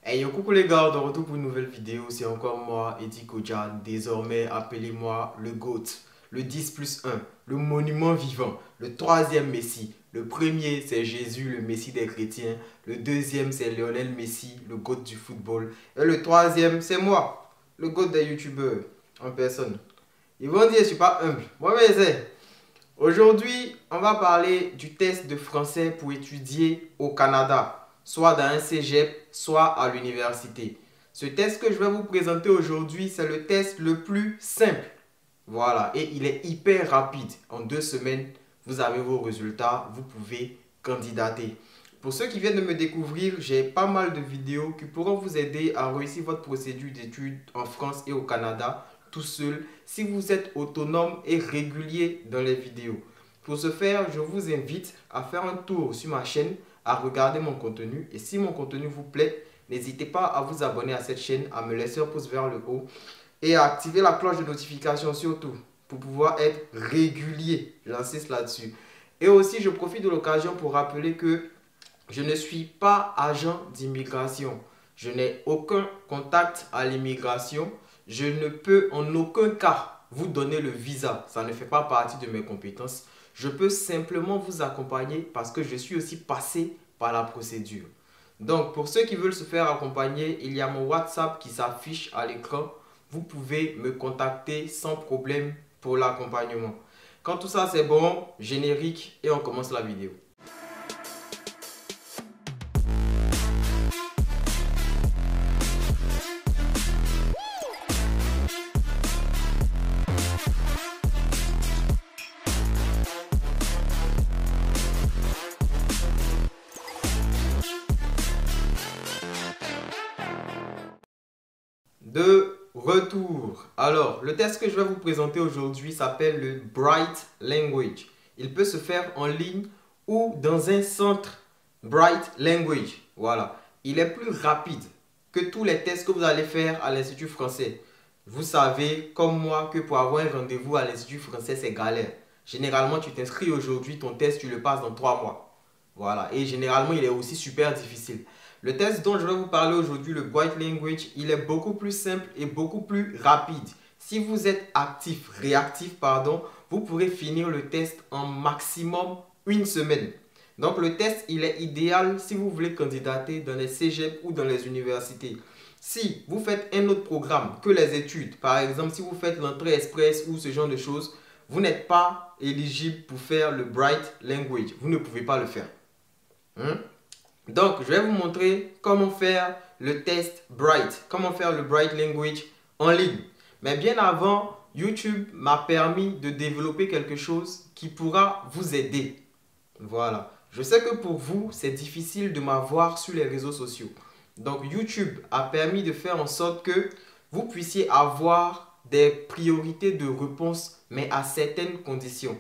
Hey yo, coucou les gars, de retour pour une nouvelle vidéo. C'est encore moi, Eddie Kodjan. Désormais, appelez-moi le GOAT, le 10 plus 1, le monument vivant, le troisième Messi. Le premier, c'est Jésus, le Messi des chrétiens. Le deuxième, c'est Lionel Messi, le GOAT du football. Et le troisième, c'est moi, le GOAT des youtubeurs en personne. Ils vont dire que je ne suis pas humble. Moi, mais c'est. Aujourd'hui, on va parler du test de français pour étudier au Canada, soit dans un cégep, soit à l'université. Ce test que je vais vous présenter aujourd'hui, c'est le test le plus simple. Voilà, et il est hyper rapide. En 2 semaines, vous avez vos résultats, vous pouvez candidater. Pour ceux qui viennent de me découvrir, j'ai pas mal de vidéos qui pourront vous aider à réussir votre procédure d'études en France et au Canada tout seul si vous êtes autonome et régulier dans les vidéos. Pour ce faire, je vous invite à faire un tour sur ma chaîne, à regarder mon contenu et si mon contenu vous plaît, n'hésitez pas à vous abonner à cette chaîne, à me laisser un pouce vers le haut et à activer la cloche de notification surtout pour pouvoir être régulier. J'insiste là-dessus. Et aussi, je profite de l'occasion pour rappeler que je ne suis pas agent d'immigration. Je n'ai aucun contact à l'immigration. Je ne peux en aucun cas vous donner le visa. Ça ne fait pas partie de mes compétences. Je peux simplement vous accompagner parce que je suis aussi passé par la procédure. Donc, pour ceux qui veulent se faire accompagner, il y a mon WhatsApp qui s'affiche à l'écran. Vous pouvez me contacter sans problème pour l'accompagnement. Quand tout ça c'est bon, générique et on commence la vidéo. De retour. Alors, le test que je vais vous présenter aujourd'hui s'appelle le Bright Language. Il peut se faire en ligne ou dans un centre Bright Language. Voilà. Il est plus rapide que tous les tests que vous allez faire à l'Institut français. Vous savez, comme moi, que pour avoir un rendez-vous à l'Institut français, c'est galère. Généralement, tu t'inscris aujourd'hui, ton test, tu le passes dans 3 mois. Voilà. Et généralement, il est aussi super difficile. Le test dont je vais vous parler aujourd'hui, le Bright Language, il est beaucoup plus simple et beaucoup plus rapide. Si vous êtes actif, réactif, pardon, vous pourrez finir le test en maximum 1 semaine. Donc le test, il est idéal si vous voulez candidater dans les cégeps ou dans les universités. Si vous faites un autre programme que les études, par exemple si vous faites l'entrée express ou ce genre de choses, vous n'êtes pas éligible pour faire le Bright Language. Vous ne pouvez pas le faire. Donc, je vais vous montrer comment faire le test Bright, comment faire le Bright Language en ligne. Mais bien avant, YouTube m'a permis de développer quelque chose qui pourra vous aider. Voilà. Je sais que pour vous, c'est difficile de m'avoir sur les réseaux sociaux. Donc, YouTube a permis de faire en sorte que vous puissiez avoir des priorités de réponse, mais à certaines conditions.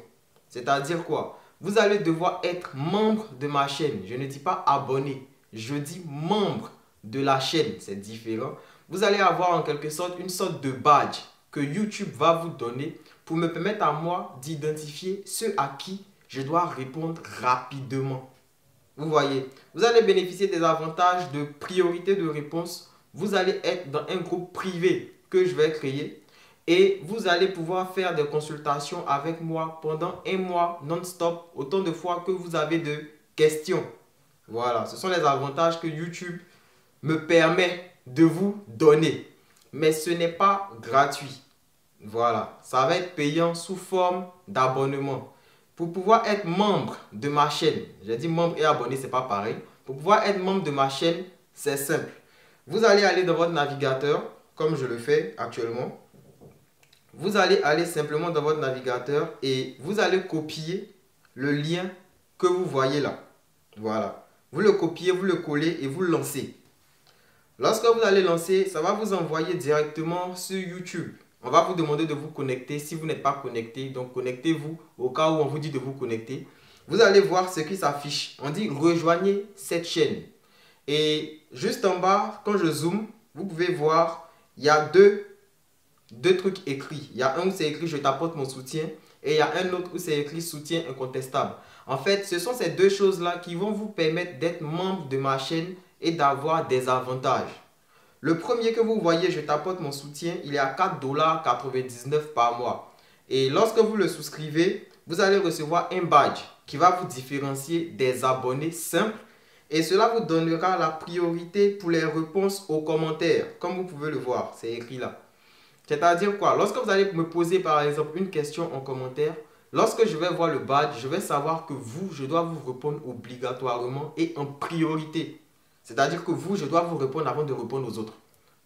C'est-à-dire quoi? Vous allez devoir être membre de ma chaîne. Je ne dis pas abonné, je dis membre de la chaîne. C'est différent. Vous allez avoir en quelque sorte une sorte de badge que YouTube va vous donner pour me permettre à moi d'identifier ceux à qui je dois répondre rapidement. Vous voyez, vous allez bénéficier des avantages de priorité de réponse. Vous allez être dans un groupe privé que je vais créer. Et vous allez pouvoir faire des consultations avec moi pendant 1 mois non-stop, autant de fois que vous avez de questions. Voilà, ce sont les avantages que YouTube me permet de vous donner. Mais ce n'est pas gratuit. Voilà, ça va être payant sous forme d'abonnement. Pour pouvoir être membre de ma chaîne, j'ai dit membre et abonné, ce n'est pas pareil. Pour pouvoir être membre de ma chaîne, c'est simple. Vous allez aller dans votre navigateur, comme je le fais actuellement. Vous allez aller simplement dans votre navigateur et vous allez copier le lien que vous voyez là. Voilà. Vous le copiez, vous le collez et vous le lancez. Lorsque vous allez lancer, ça va vous envoyer directement sur YouTube. On va vous demander de vous connecter si vous n'êtes pas connecté. Donc connectez-vous au cas où on vous dit de vous connecter. Vous allez voir ce qui s'affiche. On dit rejoignez cette chaîne. Et juste en bas, quand je zoome, vous pouvez voir, il y a deux trucs écrits. Il y a un où c'est écrit je t'apporte mon soutien et il y a un autre où c'est écrit soutien incontestable. En fait, ce sont ces deux choses-là qui vont vous permettre d'être membre de ma chaîne et d'avoir des avantages. Le premier que vous voyez, je tapote mon soutien, il est à 4,99 $ par mois. Et lorsque vous le souscrivez, vous allez recevoir un badge qui va vous différencier des abonnés simples. Et cela vous donnera la priorité pour les réponses aux commentaires. Comme vous pouvez le voir, c'est écrit là. C'est-à-dire quoi? Lorsque vous allez me poser par exemple une question en commentaire, lorsque je vais voir le badge, je vais savoir que vous, je dois vous répondre obligatoirement et en priorité. C'est-à-dire que vous, je dois vous répondre avant de répondre aux autres.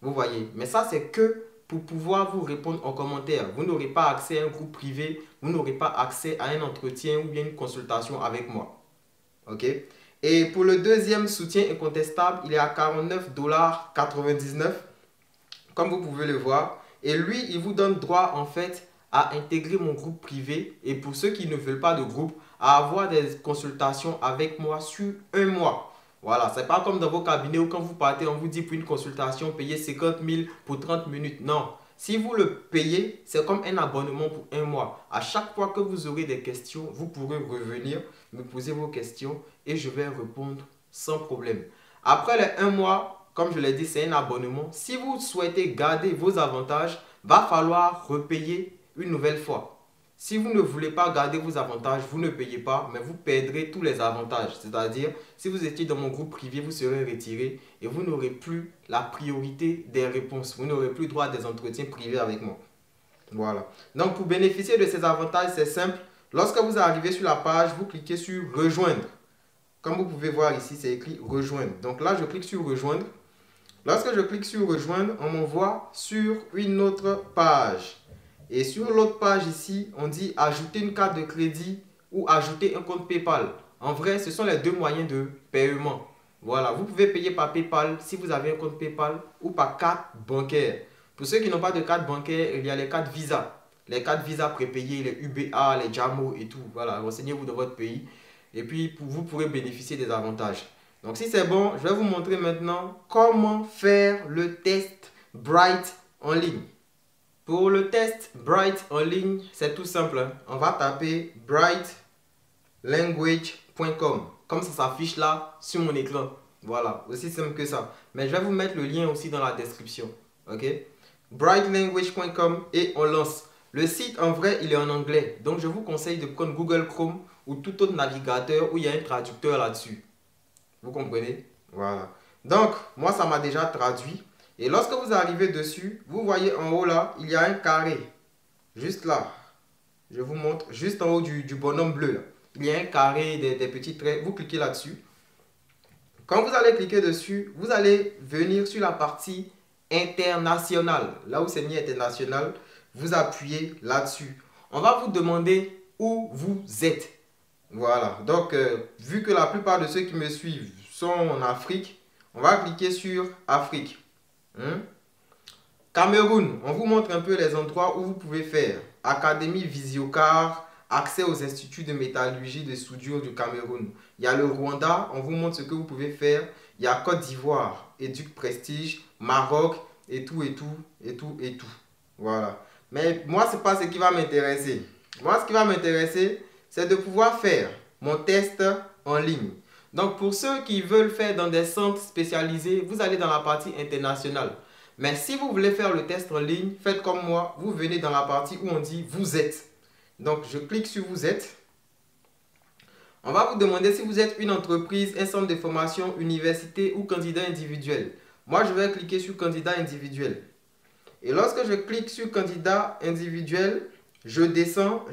Vous voyez? Mais ça, c'est que pour pouvoir vous répondre en commentaire. Vous n'aurez pas accès à un groupe privé, vous n'aurez pas accès à un entretien ou bien une consultation avec moi. Ok? Et pour le deuxième soutien incontestable, il est à 49,99 $, comme vous pouvez le voir. Et lui, il vous donne droit en fait à intégrer mon groupe privé. Et pour ceux qui ne veulent pas de groupe, à avoir des consultations avec moi sur un mois. Voilà, c'est pas comme dans vos cabinets où quand vous partez, on vous dit pour une consultation, payez 50 000 pour 30 minutes. Non, si vous le payez, c'est comme un abonnement pour un mois. À chaque fois que vous aurez des questions, vous pourrez revenir, me poser vos questions et je vais répondre sans problème. Après les un mois, comme je l'ai dit, c'est un abonnement. Si vous souhaitez garder vos avantages, va falloir repayer une nouvelle fois. Si vous ne voulez pas garder vos avantages, vous ne payez pas, mais vous perdrez tous les avantages. C'est-à-dire, si vous étiez dans mon groupe privé, vous serez retiré et vous n'aurez plus la priorité des réponses. Vous n'aurez plus droit à des entretiens privés avec moi. Voilà. Donc, pour bénéficier de ces avantages, c'est simple. Lorsque vous arrivez sur la page, vous cliquez sur « Rejoindre ». Comme vous pouvez voir ici, c'est écrit « Rejoindre ». Donc là, je clique sur « Rejoindre ». Lorsque je clique sur « Rejoindre », on m'envoie sur une autre page. Et sur l'autre page ici, on dit ajouter une carte de crédit ou ajouter un compte PayPal. En vrai, ce sont les deux moyens de paiement. Voilà, vous pouvez payer par PayPal si vous avez un compte PayPal ou par carte bancaire. Pour ceux qui n'ont pas de carte bancaire, il y a les cartes Visa. Les cartes Visa prépayées, les UBA, les JAMO et tout. Voilà, renseignez-vous dans votre pays. Et puis, vous pourrez bénéficier des avantages. Donc, si c'est bon, je vais vous montrer maintenant comment faire le test Bright en ligne. Pour le test Bright en ligne, c'est tout simple. On va taper brightlanguage.com comme ça s'affiche là sur mon écran. Voilà, aussi simple que ça. Mais je vais vous mettre le lien aussi dans la description. Ok? brightlanguage.com et on lance. Le site en vrai, il est en anglais. Donc je vous conseille de prendre Google Chrome ou tout autre navigateur où il y a un traducteur là-dessus. Vous comprenez? Voilà. Donc, moi, ça m'a déjà traduit. Et lorsque vous arrivez dessus, vous voyez en haut là, il y a un carré. Juste là. Je vous montre. Juste en haut du bonhomme bleu là. Il y a un carré, des petits traits. Vous cliquez là-dessus. Quand vous allez cliquer dessus, vous allez venir sur la partie internationale. Là où c'est mis international, vous appuyez là-dessus. On va vous demander où vous êtes. Voilà. Donc, vu que la plupart de ceux qui me suivent sont en Afrique, on va cliquer sur Afrique. Cameroun, on vous montre un peu les endroits où vous pouvez faire. Académie Visiocar, accès aux instituts de métallurgie de soudure du Cameroun. Il y a le Rwanda, on vous montre ce que vous pouvez faire. Il y a Côte d'Ivoire, Éduc Prestige, Maroc, et tout. Voilà. Mais moi, ce n'est pas ce qui va m'intéresser. Moi, ce qui va m'intéresser, c'est de pouvoir faire mon test en ligne. Donc, pour ceux qui veulent faire dans des centres spécialisés, vous allez dans la partie internationale. Mais si vous voulez faire le test en ligne, faites comme moi. Vous venez dans la partie où on dit « Vous êtes ». Donc, je clique sur « Vous êtes ». On va vous demander si vous êtes une entreprise, un centre de formation, université ou candidat individuel. Moi, je vais cliquer sur « Candidat individuel ». Et lorsque je clique sur « Candidat individuel », je descends.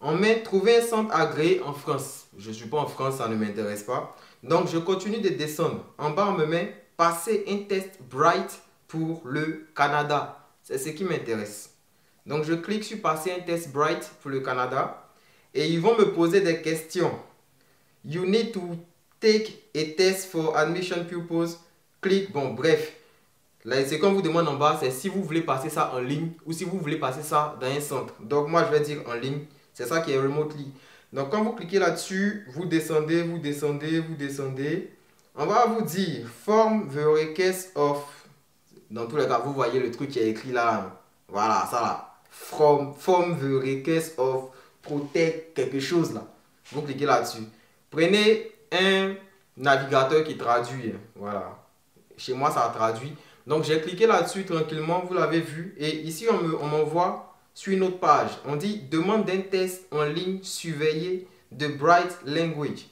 On met « Trouver un centre agréé en France ». Je ne suis pas en France, ça ne m'intéresse pas. Donc, je continue de descendre. En bas, on me met « Passer un test Bright pour le Canada ». C'est ce qui m'intéresse. Donc, je clique sur « Passer un test Bright pour le Canada ». Et ils vont me poser des questions. « You need to take a test for admission purpose ». Clique, bon, bref. Là, ce qu'on vous demande en bas, c'est si vous voulez passer ça en ligne ou si vous voulez passer ça dans un centre. Donc, moi, je vais dire en ligne. C'est ça qui est remotely. Donc, quand vous cliquez là-dessus, vous descendez. On va vous dire Form the request of. Dans tous les cas, vous voyez le truc qui est écrit là. Voilà, ça là. Form the request of protect quelque chose là. Vous cliquez là-dessus. Prenez un navigateur qui traduit. Voilà. Chez moi, ça traduit. Donc, j'ai cliqué là-dessus tranquillement. Vous l'avez vu. Et ici, on m'envoie sur une autre page. On dit « Demande d'un test en ligne surveillé de Bright Language ».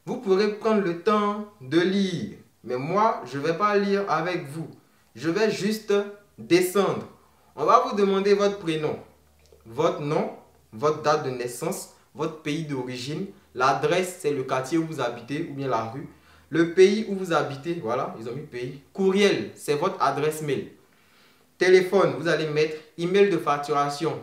Vous pourrez prendre le temps de lire. Mais moi, je ne vais pas lire avec vous. Je vais juste descendre. On va vous demander votre prénom, votre nom, votre date de naissance, votre pays d'origine. L'adresse, c'est le quartier où vous habitez ou bien la rue. Le pays où vous habitez, voilà, ils ont mis pays. Courriel, c'est votre adresse mail. Téléphone, vous allez mettre email de facturation.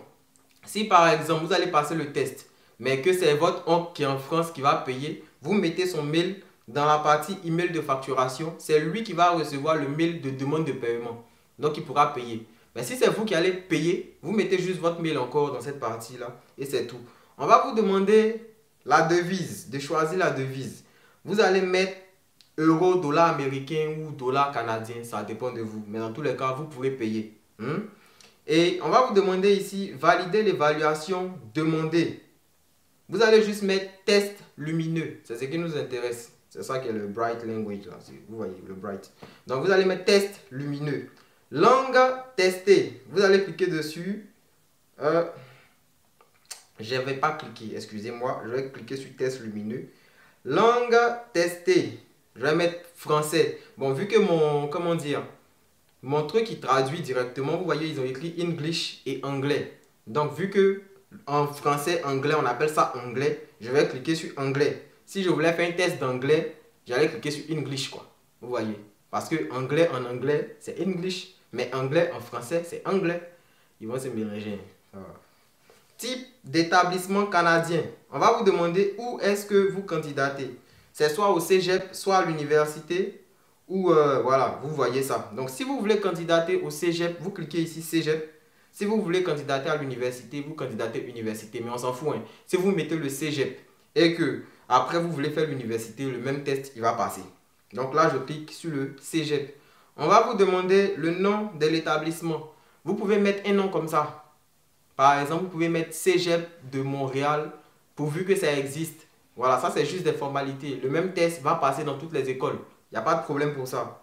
Si par exemple, vous allez passer le test, mais que c'est votre oncle qui est en France qui va payer, vous mettez son mail dans la partie email de facturation. C'est lui qui va recevoir le mail de demande de paiement. Donc, il pourra payer. Mais si c'est vous qui allez payer, vous mettez juste votre mail encore dans cette partie-là et c'est tout. On va vous demander la devise, de choisir la devise. Vous allez mettre euro, dollar américain ou dollar canadien, ça dépend de vous. Mais dans tous les cas, vous pourrez payer. Et on va vous demander ici, valider l'évaluation demandée. Vous allez juste mettre test lumineux. C'est ce qui nous intéresse. C'est ça qui est le Bright Language. Là. Vous voyez, le Bright. Donc, vous allez mettre test lumineux. Langue testée. Vous allez cliquer dessus. Je ne vais pas cliquer, excusez-moi. Je vais cliquer sur test lumineux. Langue testée. Je vais mettre français. Bon, vu que mon truc il traduit directement, vous voyez, ils ont écrit English et anglais. Donc, vu que en français, anglais, on appelle ça anglais, je vais cliquer sur anglais. Si je voulais faire un test d'anglais, j'allais cliquer sur English, quoi. Vous voyez. Parce que anglais en anglais, c'est English. Mais anglais en français, c'est anglais. Ils vont se mélanger. Type d'établissement canadien. On va vous demander où est-ce que vous candidatez. C'est soit au cégep, soit à l'université. Ou voilà, vous voyez ça. Donc, si vous voulez candidater au cégep, vous cliquez ici cégep. Si vous voulez candidater à l'université, vous candidatez université. Mais on s'en fout. Hein. Si vous mettez le cégep et que après vous voulez faire l'université, le même test, il va passer. Donc là, je clique sur le cégep. On va vous demander le nom de l'établissement. Vous pouvez mettre un nom comme ça. Par exemple, vous pouvez mettre Cégep de Montréal, pourvu que ça existe. Voilà, ça c'est juste des formalités. Le même test va passer dans toutes les écoles. Il n'y a pas de problème pour ça.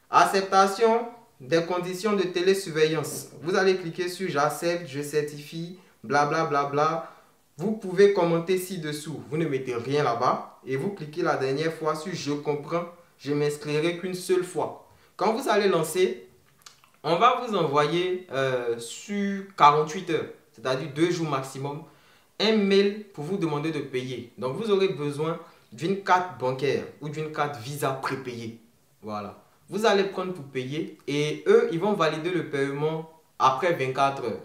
Acceptation des conditions de télésurveillance. Vous allez cliquer sur j'accepte, je certifie, blablabla. Bla, bla, bla. Vous pouvez commenter ci-dessous. Vous ne mettez rien là-bas. Et vous cliquez la dernière fois sur je comprends, je m'inscrirai qu'une seule fois. Quand vous allez lancer, on va vous envoyer sur 48 heures, c'est-à-dire 2 jours maximum, un mail pour vous demander de payer. Donc, vous aurez besoin d'une carte bancaire ou d'une carte Visa prépayée. Voilà. Vous allez prendre pour payer et eux, ils vont valider le paiement après 24 heures.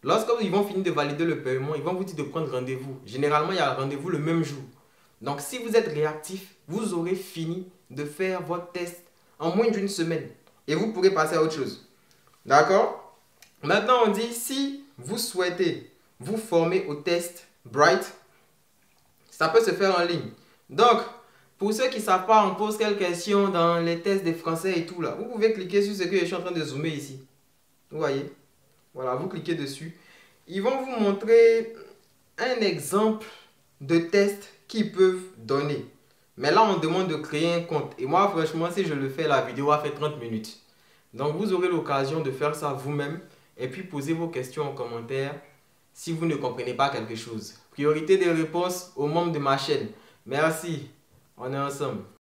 Lorsque ils vont finir de valider le paiement, ils vont vous dire de prendre rendez-vous. Généralement, il y a rendez-vous le même jour. Donc, si vous êtes réactif, vous aurez fini de faire votre test en moins d'une semaine. Et vous pourrez passer à autre chose. D'accord? Maintenant, on dit si vous souhaitez vous former au test Bright, ça peut se faire en ligne. Donc, pour ceux qui ne savent pas, on pose quelques questions dans les tests de français et tout là. Vous pouvez cliquer sur ce que je suis en train de zoomer ici. Vous voyez? Voilà, vous cliquez dessus. Ils vont vous montrer un exemple de test qu'ils peuvent donner. Mais là, on demande de créer un compte. Et moi, franchement, si je le fais, la vidéo a fait 30 minutes. Donc, vous aurez l'occasion de faire ça vous-même. Et puis, posez vos questions en commentaire si vous ne comprenez pas quelque chose. Priorité des réponses aux membres de ma chaîne. Merci. On est ensemble.